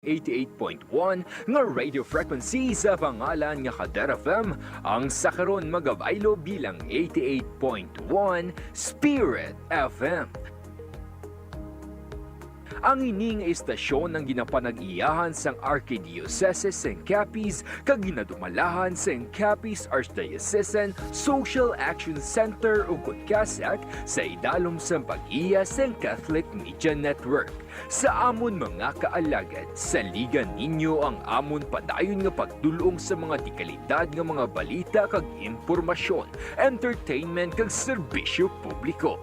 88.1 nga radio frequency sa pangalan nga Kader FM ang sakaron magabaylo bilang 88.1 Spirit FM. Ang ining istasyon ng ginapanag-iyahan sang Archdiocese St. Capiz kag ginadumalahan sa St. Capiz Archdiocesan Social Action Center ug Kutkasak sa idalom sa pag-iya St. Catholic Media Network. Sa amon mga kaalagad, saligan ninyo ang amon padayon nga pagdulong sa mga dekalidad nga mga balita kag impormasyon, entertainment kag serbisyo publiko.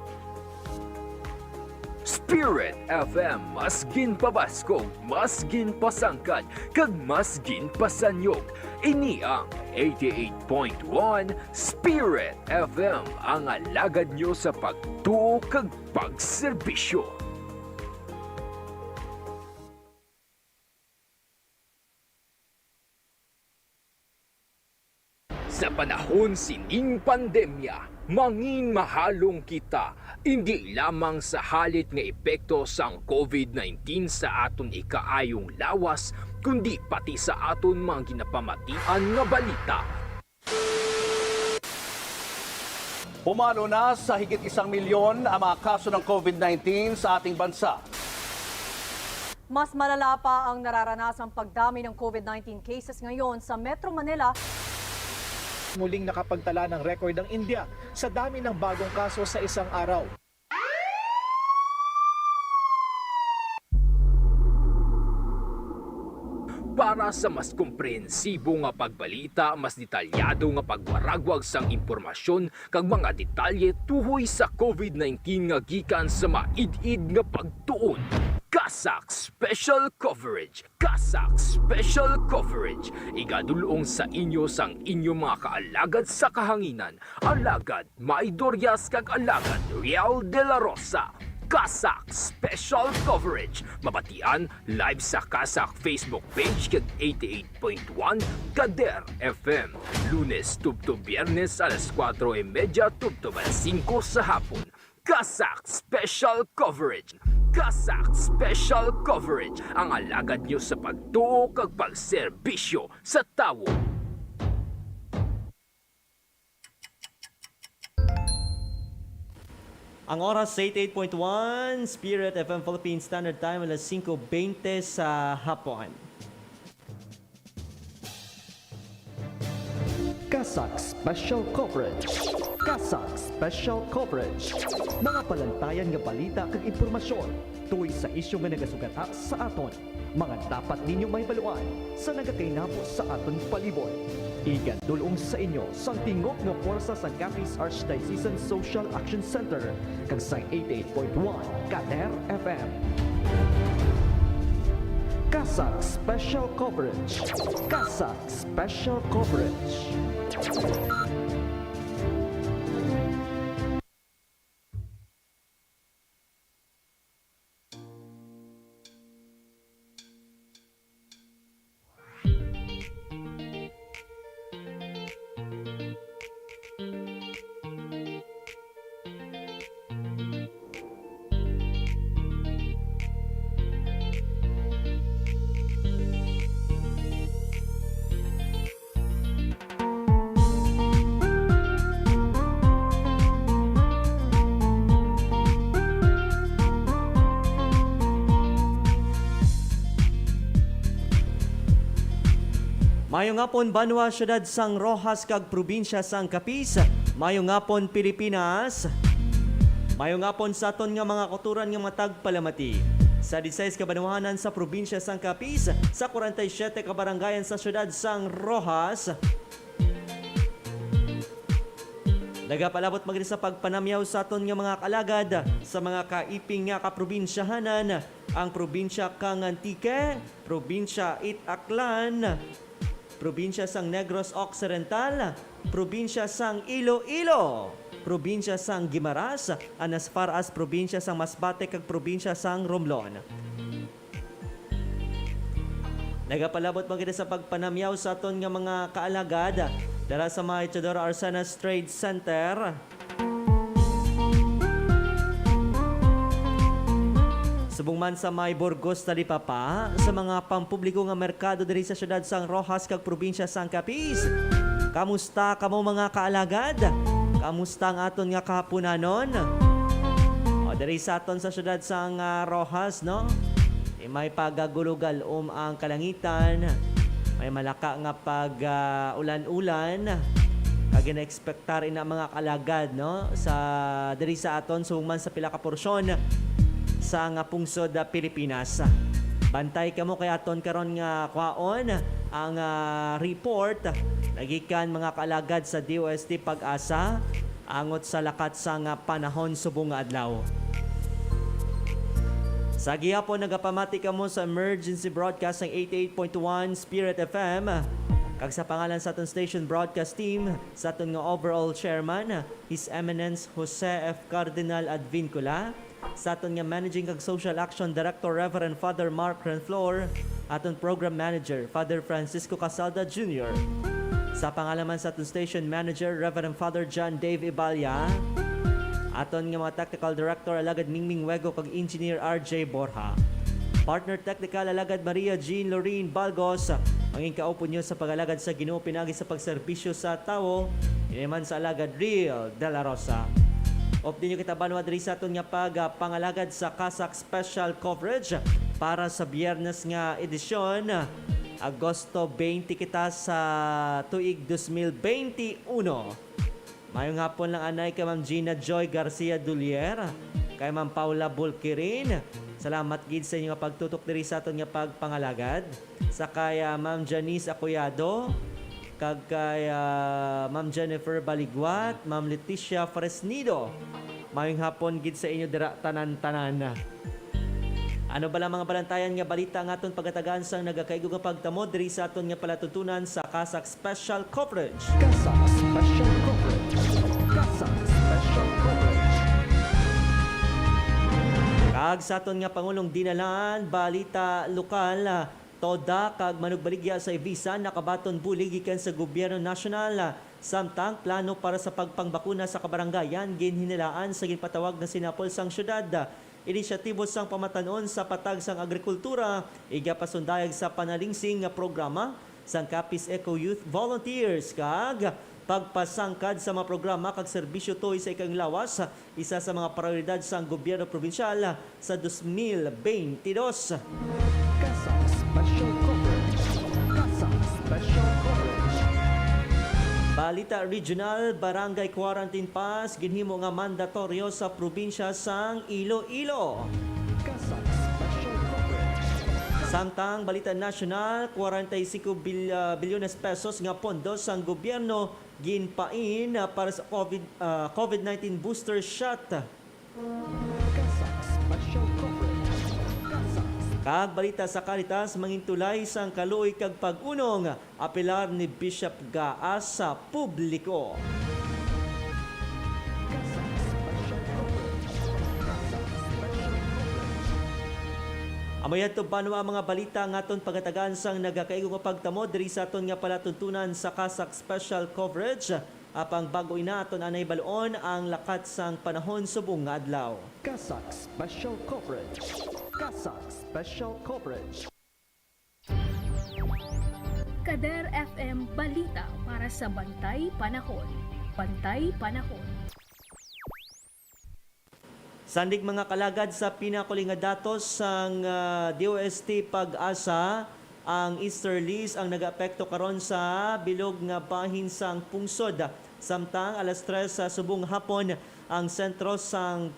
Spirit FM, mas ginpabaskog, mas ginpasangkad, kag mas ginpasanyog. Ini ang 88.1 Spirit FM, ang alagad nyo sa pagtuo kag pagserbisyo. Sa panahon sining pandemya, mangin mahalong kita, hindi lamang sa halit nga epekto sang COVID-19 sa aton ikaayong lawas, kundi pati sa aton mga ginapamatian nga balita. Pumalo na sa higit 1 milyon ang mga kaso ng COVID-19 sa ating bansa. Mas malala pa ang nararanasang pagdami ng COVID-19 cases ngayon sa Metro Manila. Muling nakapagtala ng record ang India sa dami ng bagong kaso sa isang araw. Para sa mas komprehensibo nga pagbalita, mas detalyado nga pagwaragwag sang impormasyon kag mga detalye tuhoy sa COVID-19 nga gikan sa maid-id nga pagtuon. Kasak Special Coverage! Kasak Special Coverage! Igadulong sa inyo sang inyong mga kaalagad sa kahanginan. Alagad Maidoryas kag alagad Real de la Rosa. Kasak Special Coverage! Mabatian live sa Kasak Facebook page kag 88.1 Kader FM. Lunes tubto Biyernes alas 4:30 tubto alas 5 sa hapon. Kasak Special Coverage! Kasak Special Coverage! Ang alagad nyo sa pagtuo kag pagserbisyo sa tawo. Ang oras sa 88.1 Spirit FM Philippine Standard Time alas 5:20 sa hapon. Kasak Special Coverage. Kasak Special Coverage. Mga palantayan nga balita kag impormasyon tuwing sa isyu nga nagasugata sa aton. Mga dapat ninyo may baluan sa nagakainapos sa aton palibot. Igadulong sa inyo sa tingog nga puwersa sa Capiz Archdiocesan Social Action Center kag sa 88.1 Kader FM. Kasak Special Coverage. Kasak Special Coverage. Mayong ngapon Banwa, syudad sang Rojas kag probinsya sang Capiz. Mayong ngapon Pilipinas. Mayong ngapon sa aton nga mga kuturan nga matag palamati. Sa 16 ka banwahanan sa probinsya sang Capiz, sa 47 ka barangayan sa syudad sang Rojas. Nagapalabot magri sa pagpanamyaw sa aton nga mga kalagad sa mga kaiping nga kaprobinsyahanan, ang probinsya kang Antique, probinsya It-Aklan, probinsya sang Negros Occidental, probinsya sang Iloilo, probinsya sang Guimaras, and as far as probinsya sang Masbate kag probinsya sang Romblon. Nagapalabot maganda sa pagpanamyaw sa aton nga mga kaalagad dala sa mga Isidoro Arsanas Trade Center. Subong man sa may Burgos talipapa sa mga pampubliko nga merkado diri sa syudad sang Rojas kag probinsya sang Capiz. Kamusta kamo mga kaalagad? Kamusta ang aton nga kahaponanon? O diri sa aton sa syudad sang Rojas, no? May pagagulugal ang kalangitan. May malaka nga pag ulan-ulan. Kag ina-expectar ina mga kalagad, no? Sa diri sa aton summan sa pila ka porsyon sa nga pungsod Pilipinas. Bantay kamo kay aton karon nga kwaon ang report nagikan mga kalagad sa DOST Pag-asa angot sa lakat sa nga panahon subong nga adlaw. Sa gihapon nagapamati kamo sa emergency broadcast ng 88.1 Spirit FM. Kag sa pangalan sa aton station broadcast team, sa aton nga overall chairman, His Eminence Jose F. Cardinal Advincula, sa aton nga managing kag social action director Reverend Father Mark Renflor, aton program manager Father Francisco Casalda Jr. Sa pangalaman sa aton station manager Reverend Father John Dave Ibalya, aton nga mga technical director alagad Mingming Wego kag engineer RJ Borja. Partner technical alagad Maria Jean Lorene Balgos. Ang inkaupo nyo sa pagalagad sa Ginoo pinagi sa pagserbisyo sa tawo, iniman sa alagad Real De La Rosa. Opdi nyo kita banwa diri sa aton nga pangalagad sa Kasak Special Coverage para sa biyernes nga edisyon. Agosto 20 kita sa tuig 2021. Mayong hapon lang anay kay Ma'am Gina Joy Garcia Dulier, kay Ma'am Paula Bulkirin. Salamat gid sa inyo nga pagtutok diri sa aton nga pagpangalagad. Sa kay Ma'am Janice Acoyado, kag kay Ma'am Jennifer Baliguat, Ma'am Leticia Fresnido. Mayong hapon gid sa inyo dira tanan-tanan. Ano bala mga balantayan nga balita nga aton pagatagan sang nagakaigo nga pagtamo diri sa aton nga palatutunan sa Kasak Special Coverage. Kasak Special Coverage. Kasak Special Coverage. Kag sa aton nga pangulong dinalan balita lokal, toda kag manugbaligya sa Ibiza nakabaton bulig gikan sa gobyerno nasyonal. Samtang plano para sa pagpangbakuna sa kabarangayan ginhinilaan sa ginpatawag na sinapol sang syudad. Inisyatibo sang pamatanon sa patag sang agrikultura, igapasundayag sa panalingsing nga programa sang Capiz Eco Youth Volunteers kag pagpasangkad sa mga programa kag serbisyo toy sa ikang lawas, isa sa mga prioridad sang gobyerno probinsyal sa 2022. Kasak Special Coverage. Kasak Special Coverage. Balita Regional, Barangay Quarantine Pass ginhimo nga mandatoryo sa probinsya sang Iloilo. Kasak Special Coverage. Samtang balita nasyonal, 45 bilyones pesos nga pondo sang gobyerno ginpain para sa COVID-19 booster shot. Kasak Special Coverage. Kasak. Kag balita sa Caritas, mangintulay sang kaluoy kag pag-unong, apelar ni Bishop Gaas sa publiko. Kasak Special Coverage. Kasak Special Coverage. Amayad to banwa mga balita nga aton pagatagan sang nagakaigo nga pagtamo diri sa aton nga palatuntunan sa Kasak Special Coverage. Apang bago ina aton anay balon ang lakat sang panahon subong nga adlaw. Kasak Special Coverage. Kasak Special Coverage. Kader FM Balita para sa Bantay Panahon. Bantay Panahon. Sandig mga kalagad sa pinakuling nga datos sang DOST Pag-asa, ang easterlies ang nag-apekto karon sa bilog nga bahin sang pungsod. Samtang alas 3 sa subong hapon ang sentro sang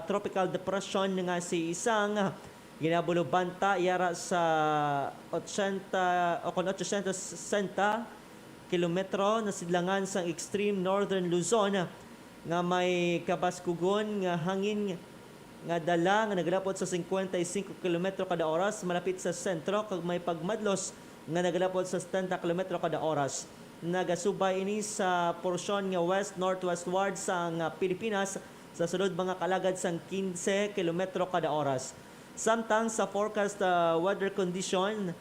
tropical depression nga si Isang ginabulubanta yara sa 860 kilometro na sidlangan sang extreme northern Luzon nga may kabaskugon nga hangin nga dala nga nagalapot sa 55 kilometro kada oras malapit sa sentro kag may pagmadlos nga nagalapot sa 70 kilometro kada oras. Nagasubay ini sa porsyon nga west-northwestward sa Pilipinas sa sulod mga kalagad sang 15 kilometro kada oras. Samtang sa forecast weather condition,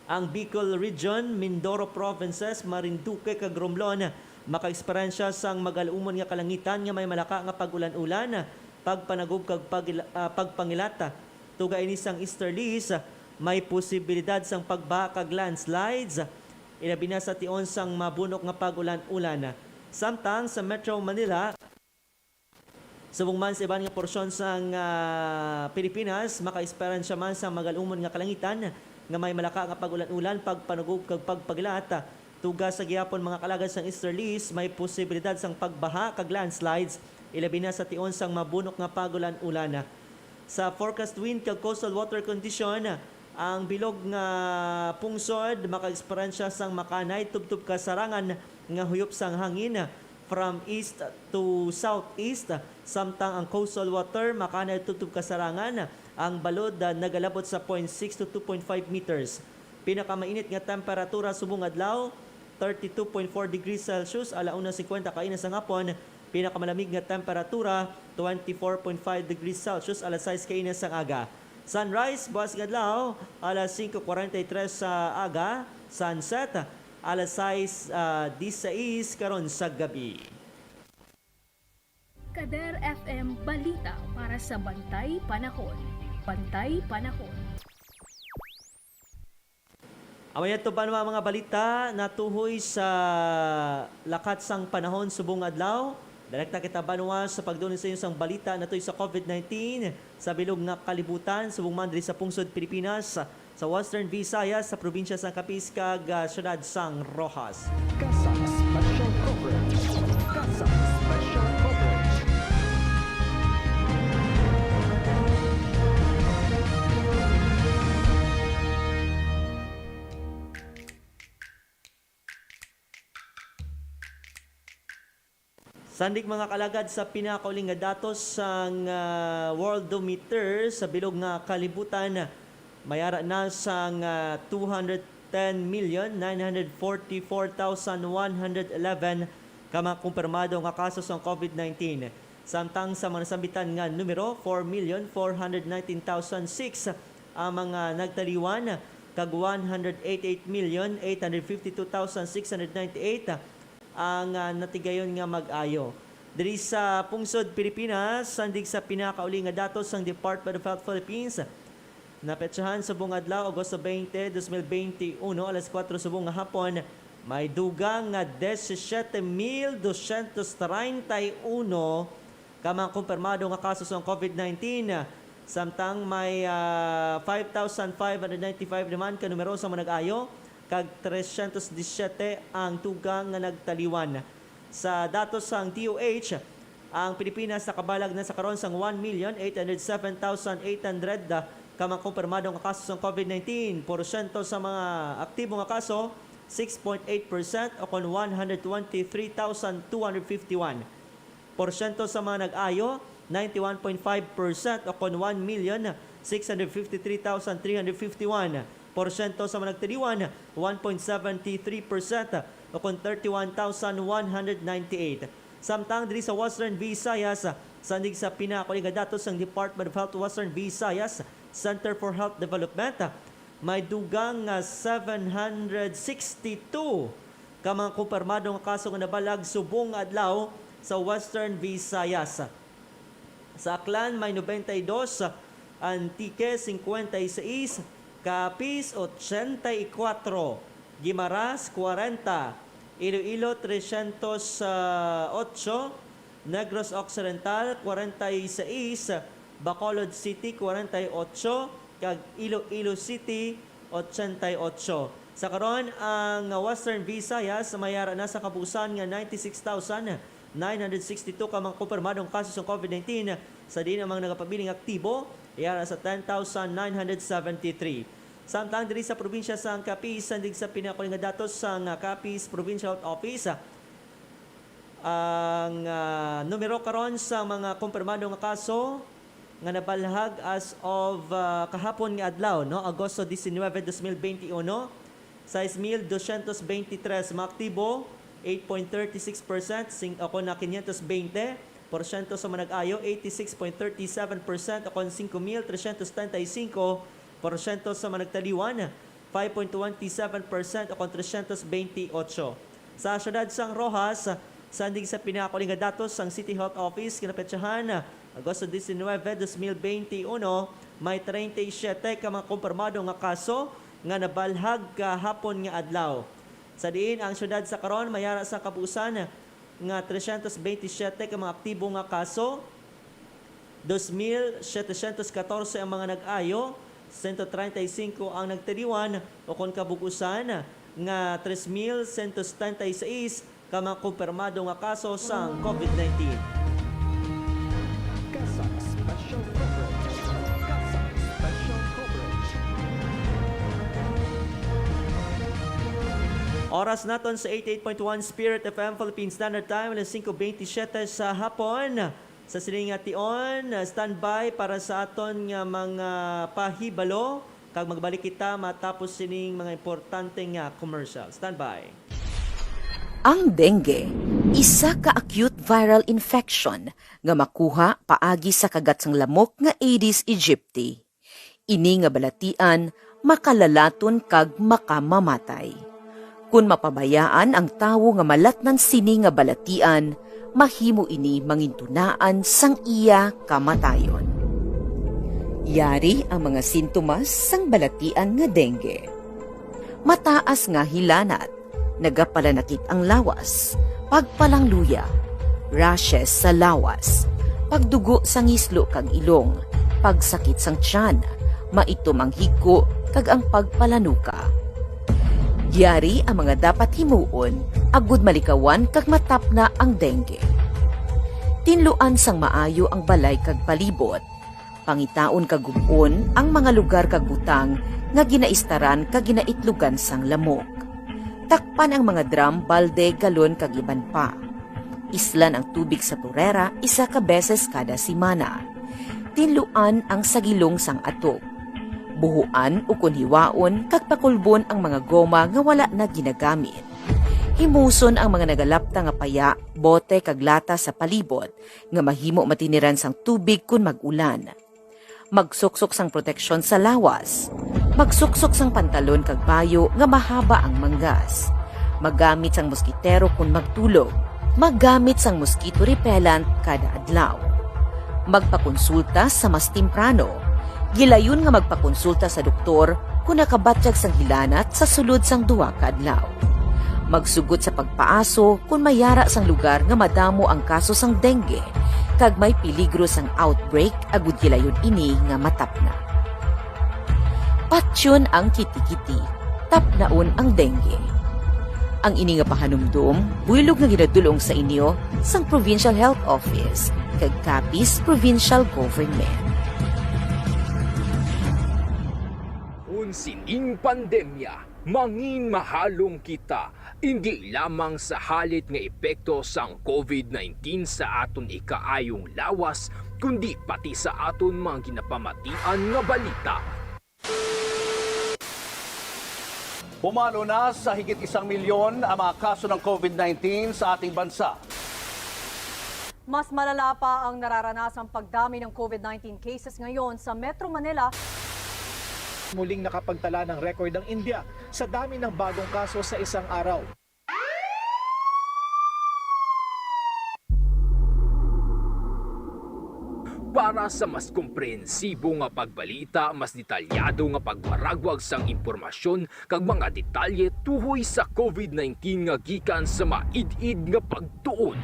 ang Bicol Region, Mindoro Provinces, Marinduque kag Romblon maka-eksperyensya sang magalumon nga kalangitan nga may malaka nga pag-ulan-ulan pagpanagub kag pagpangilata. Tugay ni sang easterlies, may posibilidad sang pagbaha kag landslides. Ilabi na sa tion sang mabunok nga pag-ulan-ulan. Samtang sa Metro Manila, subong man sa iban nga porsyon sang Pilipinas, maka-esperansya man sa magalumon nga kalangitan nga may malaka nga pag-ulan-ulan, pagpanugub kag pagpagilata. Tuga sa gihapon mga kalagad sang easterlies, may posibilidad sang pagbaha kag landslides. Ilabi na sa tion sang mabunok nga pag-ulan-ulan. Sa forecast wind kag coastal water condition, ang bilog nga pungsod maka-esperansya sang makanay tubtub kasarangan nga huyop sang hangin from east to southeast. Samtang ang coastal water makanay tubtub kasarangan, ang balod nagalabot sa 0.6 to 2.5 meters. Pinakamainit nga temperatura subong adlaw 32.4 degrees Celsius alauna 50 kainas sa hapon. Pinakamalamig nga temperatura 24.5 degrees Celsius alas 6 kainas sa aga. Sunrise buwas nga adlaw alas 5:43 sa aga. Sunset alas 6:16 karon sa gabi. Kader FM Balita para sa Bantay Panahon. Bantay Panahon. Amaya to ba naman mga balita natuhoy sa lakat sang panahon subong adlaw? Direkta kita banwa sa pagdunin sa inyong balita na sa COVID-19 sa bilog nga kalibutan subong man diri sa pungsod Pilipinas sa Western Visayas sa probinsya sang Capiz kag syudad sang Rojas. Kasang Special Coverage. Kasang Special Coverage. Sandik mga kalagad sa pinakauling nga datos sang Worldometer sa bilog nga kalibutan, mayara na sang 210,944,111 kama kumpirmado nga kaso sa COVID-19. Samtang sa mga nasambitan nga numero 4,419,006 ang mga nagtaliwan kag 188,852,698 ang natigayon nga mag-ayo. Diri sa pungsod Pilipinas, sandig sa pinakauli nga datos sang Department of Health Philippines, napetsahan sa buong adlaw Agosto 20, 2021 alas 4 sa buong hapon, may dugang nga 17,231 kamang kumpirmado nga kaso sa COVID-19. Samtang may 5,595 naman ka numero sa mga nag-ayo kag 317 ang tugang nga nagtaliwan. Sa datos sang DOH, ang Pilipinas nakabalag na sa karon sang 1,807,800 kamang kumpirmado nga kaso sa COVID-19. Porsyento sa mga aktibo nga kaso 6.8% o kon 123,251. Porsyento sa mga nag-ayo 91.5% o kon 1,653,351. Porsyento sa mga nagtaliwan 1.73% o kon 31,198. Samtang diri sa Western Visayas, sandig sa pinakauli nga datos ng Department of Health Western Visayas Center for Health Development, may dugang 762 kamang kumpirmado nga kaso nga nabalag subong adlaw sa Western Visayas. Sa Aklan may 92, Antique 56, Capiz 84, Guimaras 40, Iloilo 308, Negros Occidental 46, Bacolod City 48, kag Iloilo City 88. Sa karon ang Western Visayas mayara na sa kabuusan nga 96,962 kamang kumpirmadong kaso sa COVID-19 sa din ang mga nagapabiling aktibo iyara sa 10,973. Samtang diri sa probinsya sa Capiz, sandig sa pinakauli nga datos sa Capiz Provincial Health Office, ang numero karon sa mga kumpirmado nga kaso nga nabalhag as of kahapon nga adlaw, no, Agosto 19, 2021, 6,223 mga aktibo, 8.36%, ako na 520. Porsyento sa manag-ayo, 86.37% o kon 5,335. Porsyento sa managtaliwan, 5.27% o kon 328. Sa syudad sang Rojas, sandig sa pinakauli nga datos sang City Health Office, kinapetsahan Agosto 19, 2021, may 37 ka mga kumpirmado nga kaso nga nabalhag kahapon nga adlaw. Sa diin ang syudad sa karon mayara sa kapusan nga 327 ka mga aktibo nga kaso, 2,714 ang mga nag-ayo, 135 ang nagtiriwan o kung kabugusan nga 3,136 ka mga kumpirmado nga kaso sa COVID-19. Kasak Special Coverage. Kasak Special Coverage. Oras naton sa 88.1 Spirit FM Philippine Standard Time, alas 5:27 sa hapon. Sa siling nga tion, standby para sa aton nga mga pahibalo kag magbalik kita matapos sining mga importante nga commercial. Standby. Ang dengue, isa ka acute viral infection nga makuha paagi sa kagat sang lamok nga Aedes aegypti. Ini nga balatian makalalaton kag makamamatay. Kung mapabayaan ang tawo nga malatnan sini nga balatian, mahimo ini mangintunaan sang iya kamatayon. Yari ang mga sintomas sang balatian nga dengue. Mataas nga hilanat, nagapalanakit ang lawas, pagpalangluya, rashes sa lawas, pagdugo sang islo kag ilong, pagsakit sang tiyan, maitom ang higko kag ang pagpalanuka. Yari ang mga dapat himuon, agud malikawan kag matapna ang dengue. Tinluan sang maayo ang balay kag palibot, pangitaon kag gubon ang mga lugar kag butang nga ginaistaran kag ginaitlugan sang lamok. Takpan ang mga drum, balde, galon kag iban pa. Islan ang tubig sa turera isa ka beses kada simana. Tinluan ang sagilong sang atok. Buhuan o kunhiwaon kag pakulbon ang mga goma nga wala na ginagamit. Himuson ang mga nagalapta nga paya, bote kag lata sa palibot nga mahimo matiniran sang tubig kun mag-ulan. Magsuksok sang proteksyon sa lawas. Magsuksok sang pantalon kag bayo nga mahaba ang manggas. Magamit sang moskitero kun magtulog. Maggamit sang mosquito repellent kada adlaw. Magpakonsulta sa mas temprano. Gilayon nga magpakonsulta sa doktor kung nakabatyag sang hilanat sa sulod sang duwa ka adlaw. Magsugod sa pagpaaso kung mayara sang lugar nga madamo ang kaso sang dengue kag may peligro sang outbreak agud gilayon ini nga matapna. Patyon ang kiti-kiti, tapnaon ang dengue. Ang ini nga pahanumdum, buylog nga ginadulong sa inyo sang Provincial Health Office kag Capiz Provincial Government. Sining pandemya, mangin mahalong kita, hindi lamang sa halit nga epekto sang COVID-19 sa aton ikaayong lawas, kundi pati sa aton mga ginapamatian nga balita. Pumalo na sa higit 1 milyon ang mga kaso ng COVID-19 sa ating bansa. Mas malala pa ang nararanasang pagdami ng COVID-19 cases ngayon sa Metro Manila. Muling nakapagtala ng record ang India sa dami ng bagong kaso sa isang araw. Para sa mas komprehensibo nga pagbalita, mas detalyado nga pagwaragwag sang impormasyon kag mga detalye tuhoy sa COVID-19 nga gikan sa maid-id nga pagtuon.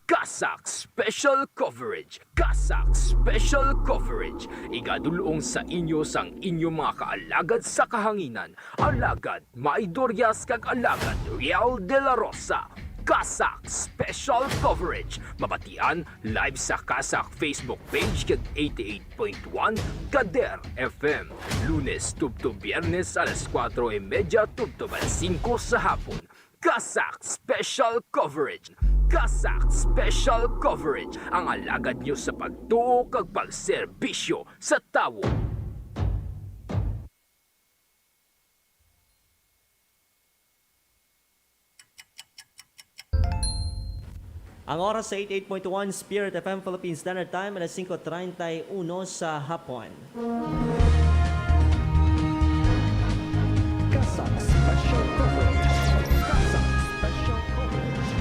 Kasak Special Coverage. Kasak Special Coverage. Igadulong sa inyo sang inyong mga kaalagad sa kahanginan. Alagad Maidorias kag alagad Real de la Rosa. Kasak Special Coverage. Mabatian live sa Kasak Facebook page kag 88.1 Kader FM. Lunes tubto Biyernes alas 4:30 tubto 5 sa hapon. Kasak Special Coverage. Kasak Special Coverage. Ang alagad nyo sa pagtuo kag pagserbisyo sa tawo. Ang oras sa 88.1 Spirit FM Philippine Standard Time, alas 5:31 sa hapon. Kasak Special Coverage. Kasak Special Coverage.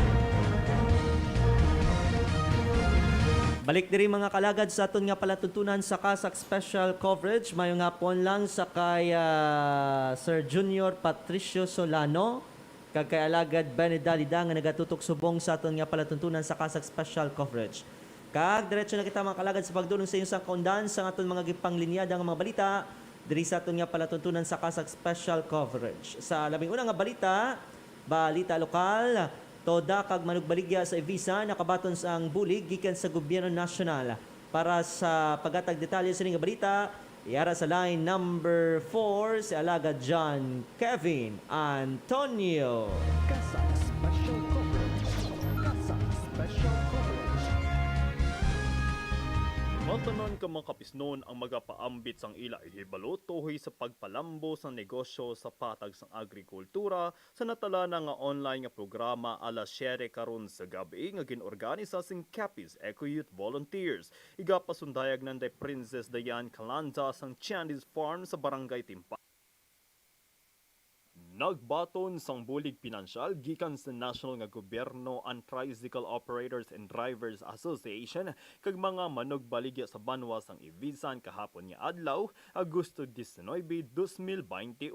Balik diri mga kalagad sa aton nga palatuntunan sa Kasak Special Coverage. Mayo nga pon lang sa kay Sir Junior Patricio Solano kag kay alagad Benedalida nga nagatutok subong sa aton nga palatuntunan sa Kasak Special Coverage. Kag diretso na kita mga kalagad sa pagdulong sa inyong kondan sa aton mga gipanglinyada nga mga balita diri sa aton nga palatuntunan sa Kasak Special Coverage. Sa labing unang nga balita lokal, toda kag manugbaligya sa Evisa nakabaton sa ang bulig gikan sa gobyerno nasyonal. Para sa pagatag detalye sa nga balita, iara sa line number 4 si alagad John Kevin Antonio. Kasak Special Coverage. Kasak Special Coverage. Matanan ka mga kapisnon ang magapaambit sang ila ihibalo tuhoy sa pagpalambo sa negosyo sa patag sang agrikultura sa natala na nga online nga programa alas 7 karon sa gabi nga ginorganisa sing Capiz Eco Youth Volunteers. Igapasundayag nanday Princess Dayan Calanda sang Chandis Farm sa Barangay Timpa. Nagbaton sang bulig pinansyal gikan sa National nga Gobyerno ang Tricycle Operators and Drivers Association kag mga manugbaligya sa banwa sang Evisan kahapon nga adlaw Agosto 19, 2021.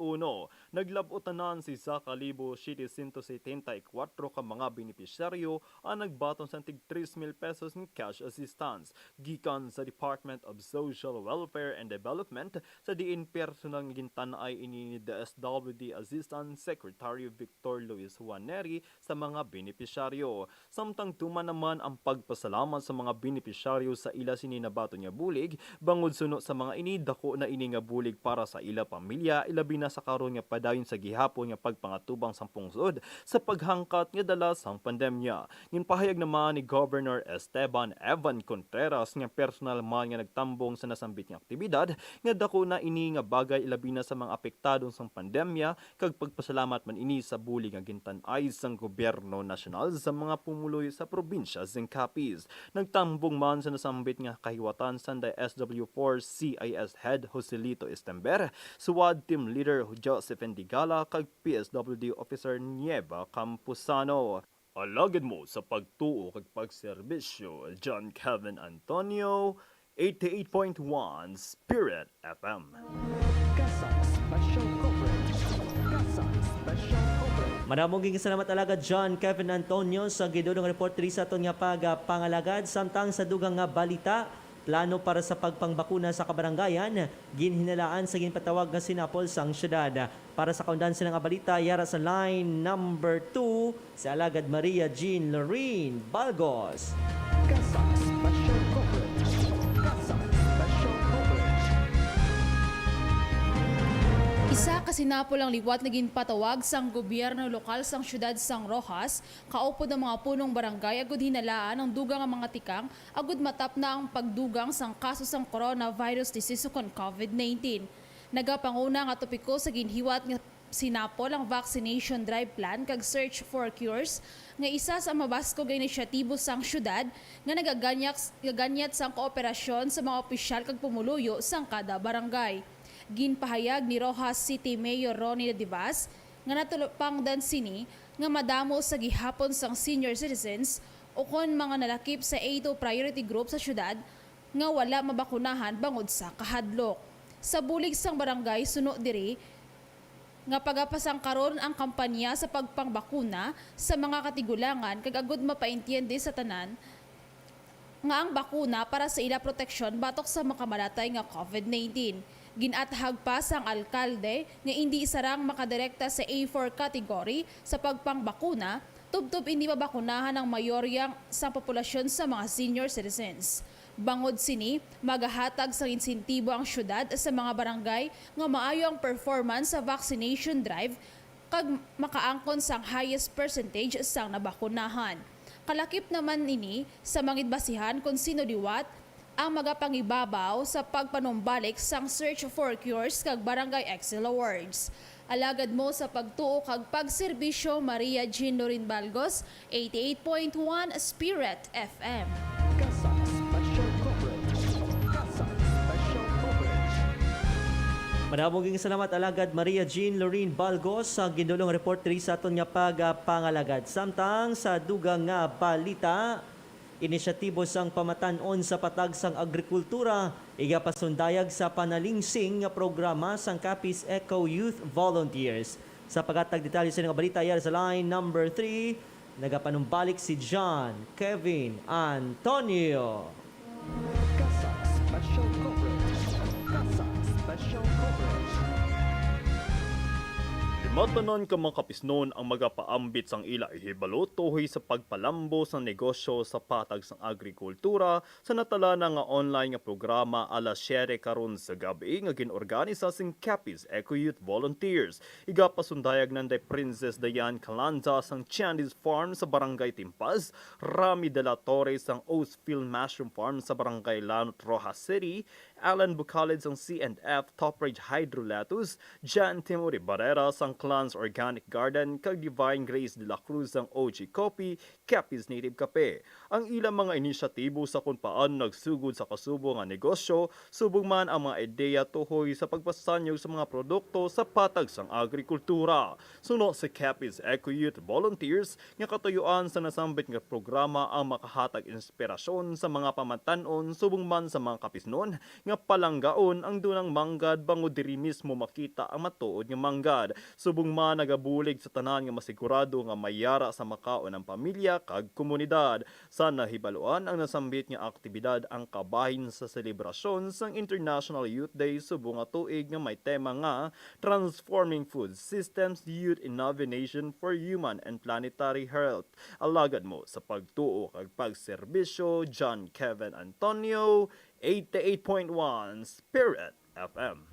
Naglab-utanan si sa kalibo 774 ka mga benepisyaryo ang nagbaton sa tig 3,000 pesos ng cash assistance gikan sa Department of Social Welfare and Development sa diin personal nga gintan-ay ini ni DSWD Assistance Secretary Victor Luis Juaneri sa mga benepisyaryo. Samtang tuman naman ang pagpasalamat sa mga benepisyaryo sa ila sininabato niya bulig, bangod suno sa mga inidako na ini nga bulig para sa ila pamilya, ilabi na sa karon nga padayon sa gihapon nga pagpangatubang sang pungsod sa paghangkat nga dala sang pandemya. Ginpahayag naman ni Governor Esteban Evan Contreras nga personal man nga nagtambong sa nasambit nga aktibidad nga dako na ini nga bagay ilabi na sa mga apektadong sang pandemya kag pagpasalamat man ini sa bulig nga gintan-ay sang gobyerno nasyonal sa mga pumuloy sa probinsya sang Capiz. Nagtambong man sa nasambit nga kahiwatan sa SW4 CIS Head Joselito Estember, SWAT Team Leader Joseph Endigala kag PSWD Officer Nieva Campusano. Alagad mo sa pagtuo kag pagserbisyo, John Kevin Antonio, 88.1 Spirit FM. Kasak Special Coverage. Kasak Special Coverage. Maramong salamat alagad John Kevin Antonio sa gidulong report diri sa aton nga pangalagad samtang sa dugang nga balita. Plano para sa pagpangbakuna sa kabarangayan, ginhinalaan sa ginpatawag nga sinapol sang syudad. Para sa kaundan silang balita, yara sa line number 2, si alagad Maria Jean Lorene Balgos. Kasak Special Coverage. Kasak Special Coverage. Isa ka sinapol ang liwat na ginpatawag sang gobyerno lokal sang syudad sang Rojas, kaupod ng mga punong barangay agud hinalaan ang dugang ang mga tikang agud matap na ang pagdugang sang kaso sang coronavirus disease kon COVID-19. Nagapanguna nga topiko sa ginhiwat nga sinapol ang vaccination drive plan kag search for cures nga isa sa mabaskog nga inisyatibo sang syudad nga nagaganyat sang kooperasyon sa mga opisyal kag pumuluyo sang kada barangay. Ginpahayag ni Rojas City Mayor Ronnie Divas nga natulupang dansini nga madamo sa gihapon sang senior citizens o kon mga nalakip sa A2 priority group sa syudad nga wala mabakunahan bangod sa kahadlok. Sa bulig sang barangay suno diri nga pagapasang karon ang kampanya sa pagpangbakuna sa mga katigulangan kag agud mapaintiende sa tanan nga ang bakuna para sa ila proteksyon batok sa makamalatay nga COVID-19. Ginatahag pa sang alkalde nga hindi isarang makadirekta sa A4 category sa pagpangbakuna, tubtob hindi mabakunahan ang mayoryang sa populasyon sa mga senior citizens. Bangod sini, magahatag sa insentibo ang syudad sa mga barangay nga maayo ang performance sa vaccination drive kag makaangkon sang highest percentage sang nabakunahan. Kalakip naman ini sa mangidbasihan kung sino liwat ang magapangibabaw sa pagpanumbalik sang Search for Cures kag Barangay Excel Awards. Alagad mo sa pagtuo kag pagserbisyo Maria Jean Lorene Balgos, 88.1 Spirit FM. Kasak Special Coverage. Kasak Special Coverage. Maramong salamat alagad Maria Jean Lorene Balgos sa gindulong report diri sa aton nga pangalagad. Samtang sa dugang nga balita, inisyatibo sang pamatanon sa patag sang agrikultura, igapasundayag sa panalingsing nga programa sang Capiz Eco Youth Volunteers. Sa pagkatag detalye sa nga balita, yara sa line number 3, nagapanumbalik si John Kevin Antonio. Kasang Special Coverage. Kasang Special Coverage. Matanon ka mga kapisnon ang magapaambit sang ila ihibalo tuhoy sa pagpalambo sa negosyo sa patag sang agrikultura sa natala na nga online nga programa alas 7 karon sa gabi nga ginorganisa sing Capiz Eco Youth Volunteers. Igapasundayag nanday Princess Diane Calanda sang Chandis Farm sa Barangay Timpaz, Rami de la Torre sang Oathfield Mushroom Farm sa Barangay Lanot, Rojas City, Alan Bucalid sang C&F Topridge Hydrolettus, Jan Timothy Barrera sang Clans Organic Garden, kag Divine Grace de la Cruz ang OG Coffee, Capiz Native Cafe. Ang ilang mga inisyatibo sa kung paano nagsugod sa kasubo nga negosyo, subong man ang mga ideya tuhoy sa pagpasanyog sa mga produkto sa patag sang agrikultura. Suno sa Capiz Eco Youth Volunteers, nga katuyuan sa nasambit nga programa ang makahatag inspirasyon sa mga pamatanon subong man sa mga kapisnon, nga palanggaon ang dunang manggad bango diri mismo makita ang matuod nga manggad. Subong man nagabulig sa tanan nga masigurado nga mayara sa makaon ng pamilya kag komunidad. Sa nahibaluan ang nasambit nga aktibidad ang kabahin sa selebrasyon sang International Youth Day subong nga tuig nga may tema nga Transforming Food Systems Youth Innovation for Human and Planetary Health. Alagad mo sa pagtuo kag pagserbisyo, John Kevin Antonio, 88.1 Spirit FM.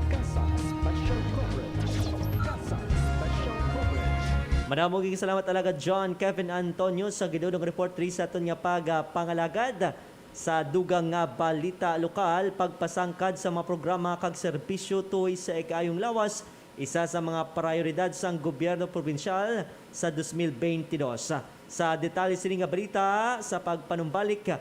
Kasang Special Coverage. Kasang Special Coverage. Manamuging salamat talaga John Kevin Antonio sa gidudong report ri sa aton nga pangalagad sa dugang nga balita lokal, pagpasangkad sa mga programa kag serbisyo tuoy sa ikayong lawas, isa sa mga prioridad sang gobyerno probinsyal sa 2022. Sa detalye sini nga balita sa pagpanumbalik,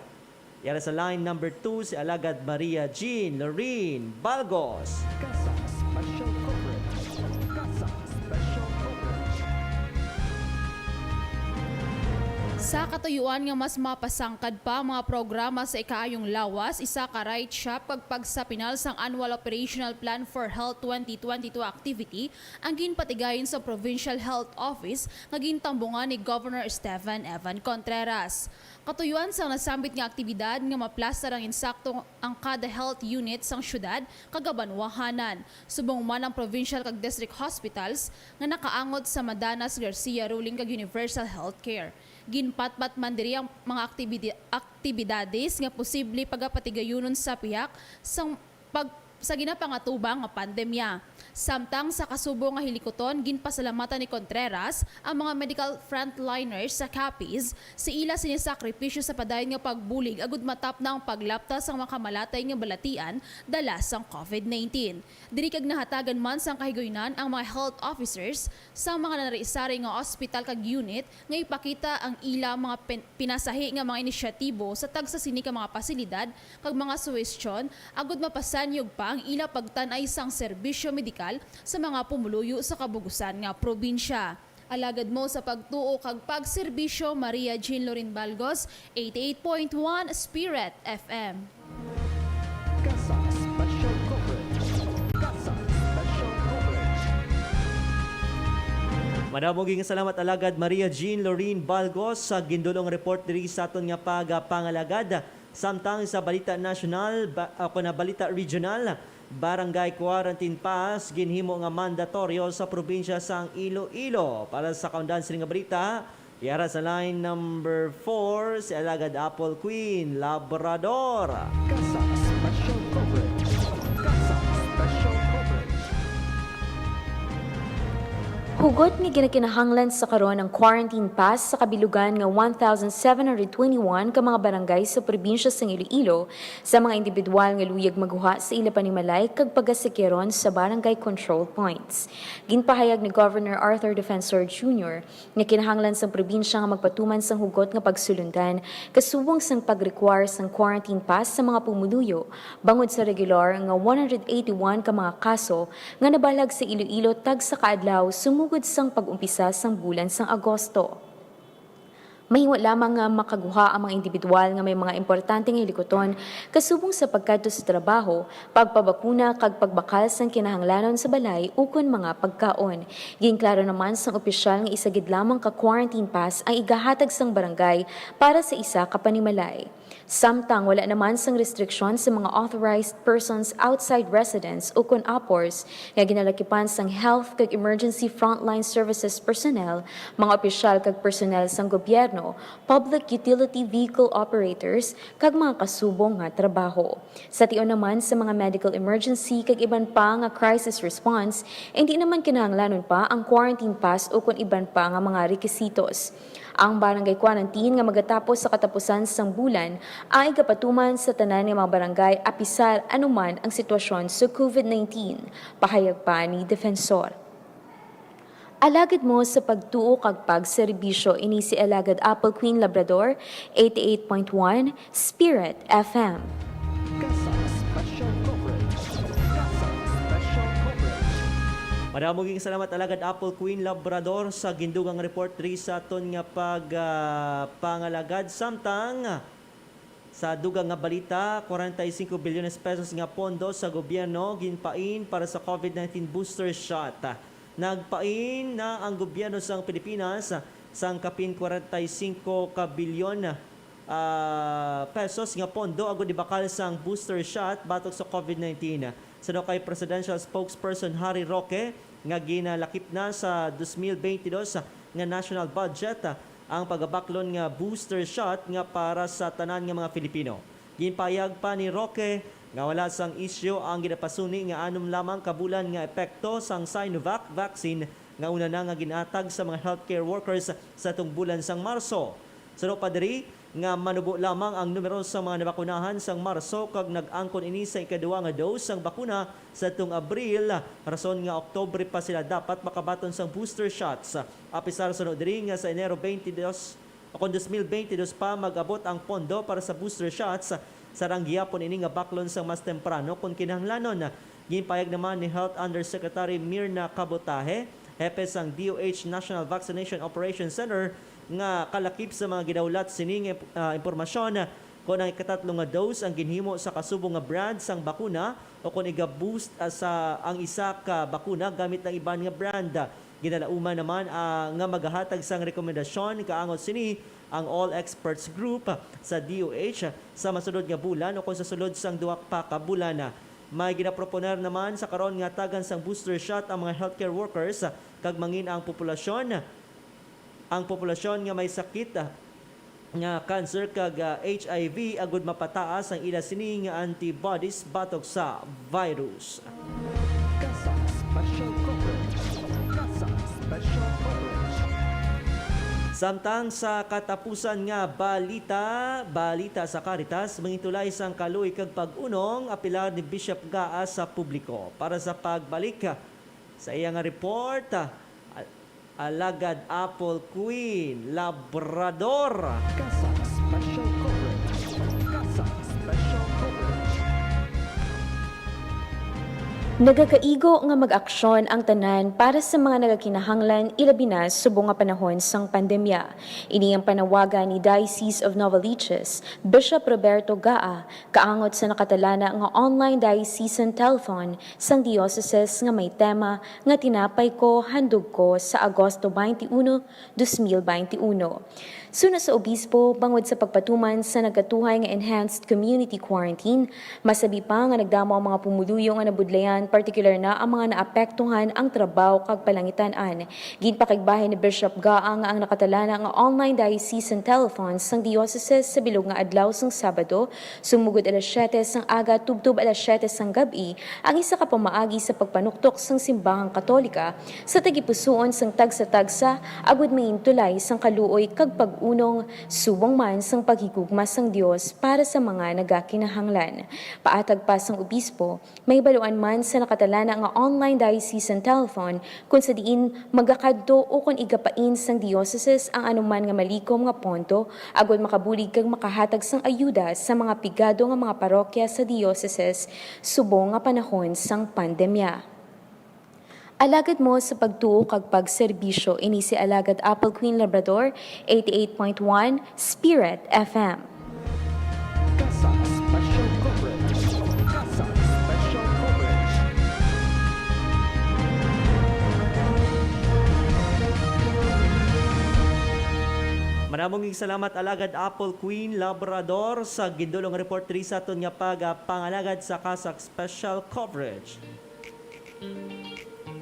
yara sa line number 2 si Alagad Maria Jean Lorene Balgos. Kasang Special Coverage. Kasang Special Coverage. Sa katuyuan nga mas mapasangkad pa ang mga programa sa ikaayong lawas, isa ka right shop pagpagsapinal sang Annual Operational Plan for Health 2022 activity ang ginpatigayon sa Provincial Health Office nga gintambungan ni Governor Stephen Evan Contreras. Katuyuan sa nasambit nga aktibidad nga maplastar ang insakto ang kada health unit sang syudad kagabanwahanan. Subong man ang provincial kag district hospitals nga nakaangot sa Madanas Garcia ruling kag Universal Healthcare. Ginpatpat man diri ang mga aktibidades nga posible pagapatigayonon sa piyak sa ginapangatubang nga pandemya. Samtang sa kasubo nga hilikoton, ginpasalamatan ni Contreras ang mga medical frontliners sa Capiz si ila sinisakripisyo sa padayon nga pagbulig agud matap na ang paglaptas sang mga kamalatay nga balatian dala sang COVID-19. Diri kag nahatagan man sang kahigayunan ang mga health officers sa mga naraisari nga hospital kag unit nga ipakita ang ila mga pinasahi nga mga inisyatibo sa tagsa sini ka mga pasilidad kag mga suwestyon agud mapasanyog pa ang ila pagtan-ay sang serbisyo medikal sa mga pumuluyo sa kabugusan nga probinsya. Alagad mo sa pagtuo kag pagserbisyo, Maria Jean Lorene Balgos, 88.1 Spirit FM. Kasang Special Coverage. Kasang Special Coverage. Manamuging salamat alagad Maria Jean Lorene Balgos sa gindulong report diri sa aton nga pangalagad. Samtang sa balita nasyonal ako na balita regional, Barangay Quarantine Pass ginhimo nga mandatoryo sa probinsya sang Iloilo. Para sa kaundan sa nga balita, yara sa line number 4 si Alagad Apple Queen Labrador. Kasang Special Coverage. Kasang Special Coverage. Hugot nga ginakinahanglan sa karon ang quarantine pass sa kabilugan nga 1,721 ka mga barangay sa probinsya sang Iloilo sa mga individual nga luyag maguha sa ila panimalay kag pagasikiron sa barangay control points. Ginpahayag ni Governor Arthur Defensor Jr. nga kinahanglan sa probinsya nga magpatuman sang hugot nga pagsulundan kasubong sang pag-require sang quarantine pass sa mga pumuluyo bangod sa regular nga 181 ka mga kaso nga nabalag sa Iloilo tag sa kaadlaw sumugod sang pag-umpisa sang bulan sang Agosto. Mahiwa lamang nga makaguha ang mga individual nga may mga importanteng hilikoton kasubong sa pagkadto sa trabaho, pagpabakuna kag pagbakal sang kinahanglanon sa balay ukon mga pagkaon. Ginklaro naman sang opisyal nga isagid lamang ka quarantine pass ang igahatag sang barangay para sa isa ka panimalay. Samtang wala naman sang restriksyon sa mga authorized persons outside residence o kun APORs nga ginalakipan sang health kag emergency frontline services personnel, mga opisyal kag personnel sang gobyerno, public utility vehicle operators kag mga kasubong nga trabaho. Sa tion naman sa mga medical emergency kag iban pa nga crisis response, hindi naman kinahanglanon pa ang quarantine pass o kun iban pa nga mga rekisitos. Ang barangay quarantine nga magatapos sa katapusan sang bulan ay kapatuman sa tanan ng mga barangay apisar anuman ang sitwasyon sa COVID-19, pahayag pa ni Defensor. Alagad mo sa pagtuo kag pagserbisyo ini si Alagad Apple Queen Labrador, 88.1 Spirit FM. Kasang Special Coverage. Kasang Special Coverage. Maraming salamat Alagad Apple Queen Labrador sa gindugang report diri sa aton nga pangalagad. Samtang sa dugang nga balita, 45 bilyones pesos nga pondo sa gobyerno ginpain para sa COVID-19 booster shot. Nagpain na ang gobyerno sang Pilipinas sang kapin 45 ka bilyon pesos nga pondo agud ibakal sang booster shot batok sa COVID-19. Sa kay Presidential Spokesperson Harry Roque nga ginalakip na sa 2022 nga national budget ang pagabaklon nga booster shot nga para sa tanan nga mga Filipino. Ginpayag pa ni Roque nga wala sang isyu ang ginapasuni nga 6 lamang kabulan nga epekto sang Sinovac vaccine nga una na nga ginatag sa mga healthcare workers sa tung bulan sang Marso. Sa padiri nga manubo lamang ang numero sa mga nabakunahan sang Marso kag nag-angkon ini sa ikaduwa nga dose sang bakuna sa tung Abril, rason nga Oktubre pa sila dapat makabaton sang booster shots. Apisar sunod diri nga sa Enero 22 akong 2022 pa mag-abot ang pondo para sa booster shots sa ranggiyapon ini nga baklon sang mas temprano kung kinahanglanon. Ginpayag naman ni Health Undersecretary Mirna Cabotaje, hepe sang DOH National Vaccination Operations Center, nga kalakip sa mga gidawlat sining impormasyon kung ang ikatatlong nga dose ang ginhimo sa kasubong nga brand sang bakuna o kung iga-boost sa ang isa ka bakuna gamit ng iban nga brand. Ginalauman naman nga magahatag sang rekomendasyon kaangot sini ang All Experts Group sa DOH sa masunod nga bulan o kung sa sulod sang duwa pa ka bulan. May ginaproponer naman sa karon nga tagan sang booster shot ang mga healthcare workers kag mangin ang populasyon nga may sakit nga cancer kag HIV agud mapataas ang ila sini nga antibodies batok sa virus. Kasang Special Coverage. Kasang Special Coverage. Samtang sa katapusan nga balita sa Caritas, mangitulay sang kaluy kag pag-unong apilar ni Bishop Gaa sa publiko. Para sa pagbalik sa iyang report, Alagad Apple Queen Labrador. Kasang Special Coverage. Kasang Special Coverage. Nagakaigo nga mag-aksyon ang tanan para sa mga nagakinahanglan ilabi na subong nga panahon sang pandemya. Ini ang panawagan ni Diocese of Novaliches, Bishop Roberto Gaa, kaangot sa nakatalana nga online diocesan telethon sang diocese nga may tema nga tinapay ko, handog ko sa Agosto 21, 2021. Suna sa obispo, bangod sa pagpatuman sa nagkatuhay nga enhanced community quarantine, masabi pa nga nagdamo ang mga pumuluyo nga nabudlayan, particular na ang mga naapektuhan ang trabaho kag palangitan-an. Ginpakigbahay ni Bishop Gaa nga ang nakatalana nga online diocesan telethon sang diocese sa bilog nga adlaw sang Sabado, sumugod alas 7 sang aga tubtub alas 7 sang gabi, ang isa ka pamaagi sa pagpanuktok sang simbahang Katolika sa tagipusoon sang tagsa-tagsa agud maintulay sang kaluoy kag pag-unong subong man sang paghigugma sang Dios para sa mga nagakinahanglan. Paatag pa sang obispo, may baluan man sa nakatalana nga online diocesan telethon kung sa diin magakadto o kung igapain sang dioceses ang anuman nga malikom nga ponto agud makabulig kag makahatag sang ayuda sa mga pigado nga mga parokya sa dioceses subong nga panahon sang pandemya. Alagad mo sa pagtuo kag pagserbisyo ini si Alagad Apple Queen Labrador 88.1 Spirit FM. Kasa Special Coverage. Kasa Special Coverage. Maraming salamat Alagad Apple Queen Labrador sa gindulong report diri sa aton nga pangalagad sa Kasak Special Coverage.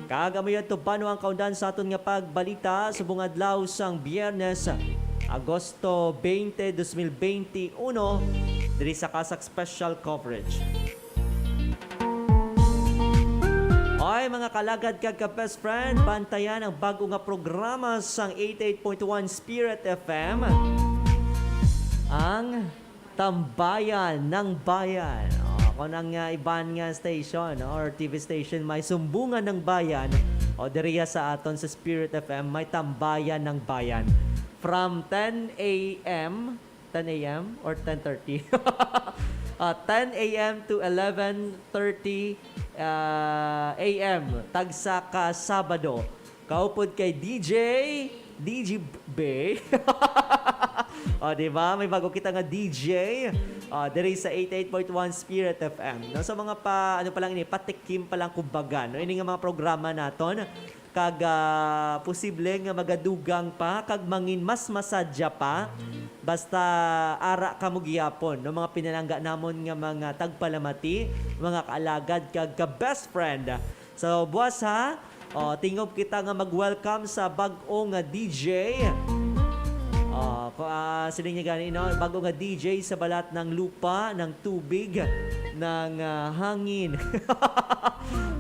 Kagamayad to bano ang kaundan sa aton nga pagbalita sa bungadlaw sang Biyernes, Agosto 20, 2021 diri sa Kasak Special Coverage. Ay mga kalagad kag ka-best friend, bantayan ang bago nga programa sang 88.1 Spirit FM. Ang Tambayan ng Bayan. Kung ang iban nga station or TV station may sumbungan ng bayan o diriya sa aton sa Spirit FM may Tambayan ng Bayan. From 10 a.m. or 10:30? 10 a.m. to 11:30 a.m. tagsa ka Sabado. Kaupod kay DJ Bay. O, diba? May bago kita nga DJ. Diri sa 88.1 Spirit FM. No, sa mga ano pa lang ini, patikim pa lang kumbaga. No, ini nga mga programa naton kag posible nga magadugang pa kag mangin mas masadya pa basta ara ka mo gihapon no mga pinalangga namon nga mga tagpalamati, mga kaalagad kag ka best friend. So buwas ha, tingob kita nga mag-welcome sa bag-o nga DJ. Sila niya gani, no? Bago nga DJ sa balat ng lupa, ng tubig, ng hangin,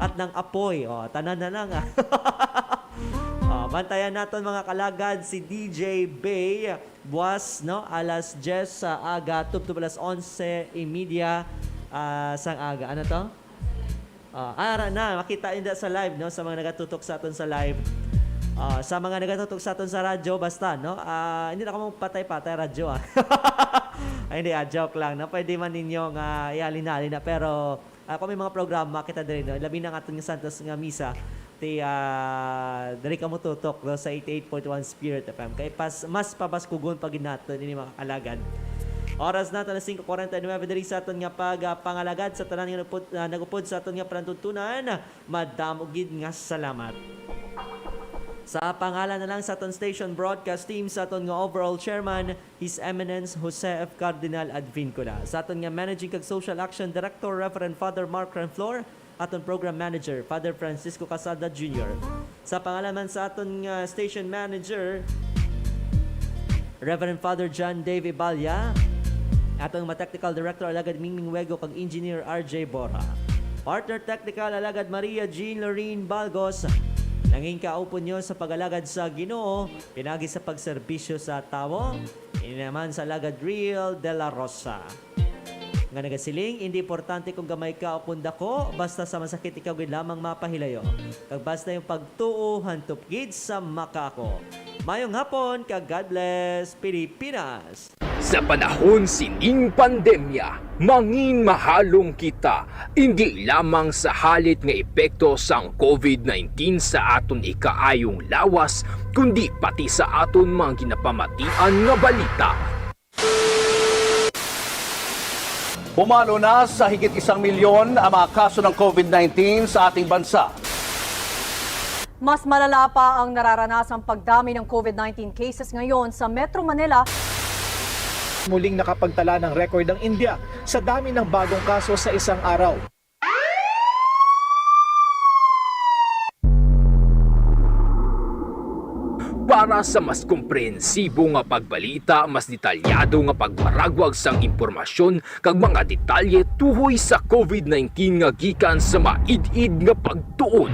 at ng apoy. Tanan na lang. Bantayan natin mga kalagad si DJ Bay. Buwas, no? Alas 10 sa aga, tuptub alas 11:30 sang aga. Ano to? Ara na, makita inda sa live, no? Sa mga nagatutok sa aton sa live. Sa mga nagatutok sa aton sa radyo, basta, no? Hindi na ka mong patay-patay radyo, Ay, hindi, joke lang, no? Pwede man ninyo nga ialin na, pero kung may mga programa, makita din, no? Labi na nga aton nga Santos nga misa, dari ka mo tutok, no? Sa 88.1 Spirit FM. Kaya mas pabaskugon pag natin ini mga kalagad. Oras natin na 5:49 diri sa aton nga pangalagad sa tanan nga nagupod sa aton nga panuntunan. Madam ugid nga salamat. Sa pangalan na lang sa aton station broadcast team, sa aton nga overall chairman, His Eminence Jose F. Cardinal Advincula. Sa aton nga managing kag social action director, Reverend Father Mark Renflor. Aton program manager, Father Francisco Casada Jr. Sa pangalan sa aton nga station manager, Reverend Father John Dave Ibalya. Atong technical director alagad Mingming Wego kag engineer RJ Bora. Partner technical alagad Maria Jean Lorene Balgos. Nanging kaupon nyo sa pag-alagad sa Ginoo, pinagi sa pagserbisyo sa tawo, inaman sa alagad Real de la Rosa. Nga nagasiling, hindi importante kung gamay ka o punda ko, basta sa masakit ikaw gid lamang mapahilayo. Kag basta yung pagtuo hantop gid sa makako. Mayong hapon, kag God bless Pilipinas. Sa panahon sining pandemya, mangin mahalong kita, hindi lamang sa halit nga epekto sang COVID-19 sa aton ikaayong lawas, kundi pati sa aton mga ginapamatian nga balita. Pumalo na sa higit 1 milyon ang mga kaso ng COVID-19 sa ating bansa. Mas malala pa ang nararanasang pagdami ng COVID-19 cases ngayon sa Metro Manila. Muling nakapagtala ng record ang India sa dami ng bagong kaso sa isang araw. Para sa mas komprehensibo nga pagbalita, mas detalyado nga pagbaragwag sang impormasyon kag mga detalye tuhoy sa COVID-19 nga gikan sa maid-id nga pagtuon.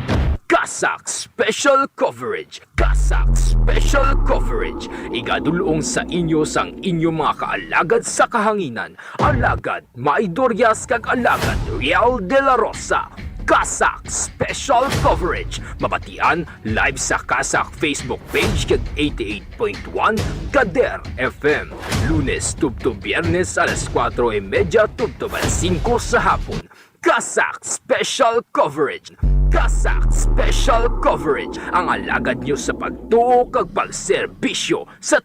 Kasak Special Coverage. Kasak Special Coverage. Igadulong sa inyo sang inyong mga kaalagad sa kahanginan. Alagad Maidoryas kag alagad Real de la Rosa. Kasak Special Coverage. Mabatian live sa Kasak Facebook page kag 88.1 Kader FM. Lunes tubto Biyernes alas 4:30 tubto alas 5 sa hapon. Kasak Special Coverage. Kasak Special Coverage, ang alagad nyo sa pagtuo kag pagserbisyo sa